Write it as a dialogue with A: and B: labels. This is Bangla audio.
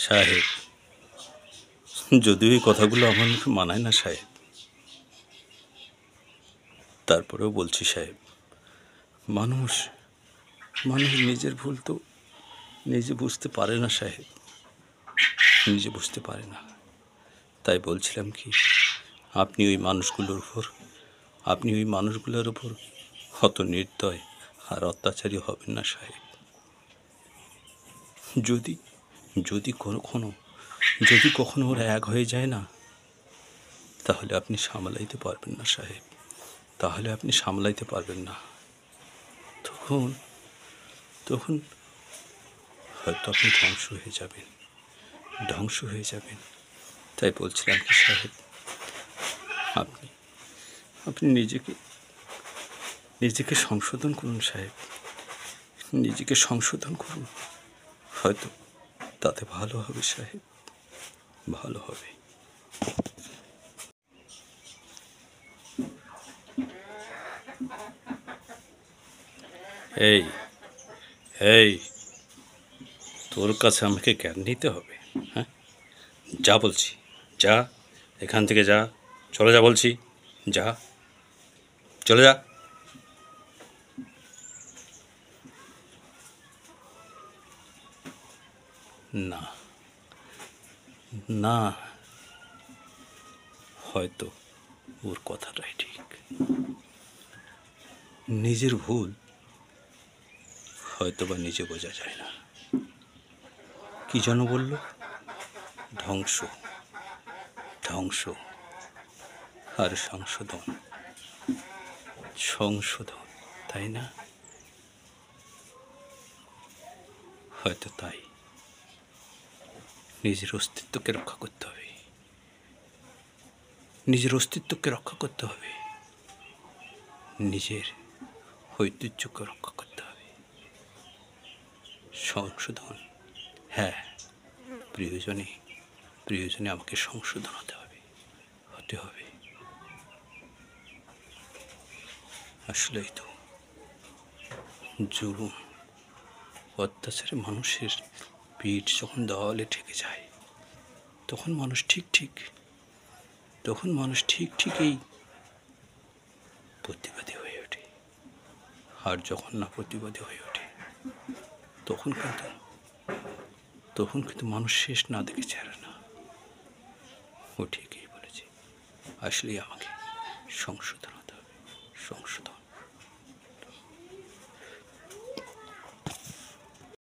A: সাহেব, যদিও এই কথাগুলো আমার মুখে মানায় না সাহেব, তারপরেও বলছি সাহেব, মানুষ মানুষ নিজের ভুল তো নিজে বুঝতে পারে না সাহেব, নিজে বুঝতে পারে না। তাই বলছিলাম কি, আপনি ওই মানুষগুলোর উপর অত নির্দয় আর অত্যাচারী হবেন না সাহেব। যদি যদি কখনো ওরা এক হয়ে যায় না, তাহলে আপনি সামলাইতে পারবেন না সাহেব, তাহলে আপনি সামলাইতে পারবেন না। তখন তখন হয়তো আপনি ধ্বংস হয়ে যাবেন। তাই বলছিলাম কি সাহেব, আপনি আপনি নিজেকে সংশোধন করুন সাহেব, নিজেকে সংশোধন করুন, হয়তো তাতে ভালো হবে সাহেব, ভালো হবে। এই এই তোর কাছে আমাকে জ্ঞান নিতে হবে? হ্যাঁ, যা বলছি, যা, এখান থেকে যা, চলে যা বলছি, যা, চলে যা। না না, হয়তো ওর কথাটাই ঠিক, নিজের ভুল হয়তো বা নিজে বোঝা যায় না। কি যেন বলল? ধ্বংস ধ্বংস আর সংশোধন, তাই না? হয়তো তাই নিজের অস্তিত্বকে রক্ষা করতে হবে, নিজের ঐতিহ্যকে রক্ষা করতে হবে। সংশোধন, হ্যাঁ, প্রিয়জনে আমাকে সংশোধন হতে হবে। আসলেই তো, জুলুম অত্যাচারে মানুষের পিঠ যখন দেওয়ালে ঠেকে যায়, তখন মানুষ ঠিকই প্রতিবাদী হয়ে ওঠে। আর যখন না প্রতিবাদী হয়ে ওঠে, তখন কিন্তু মানুষ শেষ না দেখে ছাড়ে না। ও ঠিকই বলেছে, আসলেই আমাকে সংশোধন হতে হবে, সংশোধন।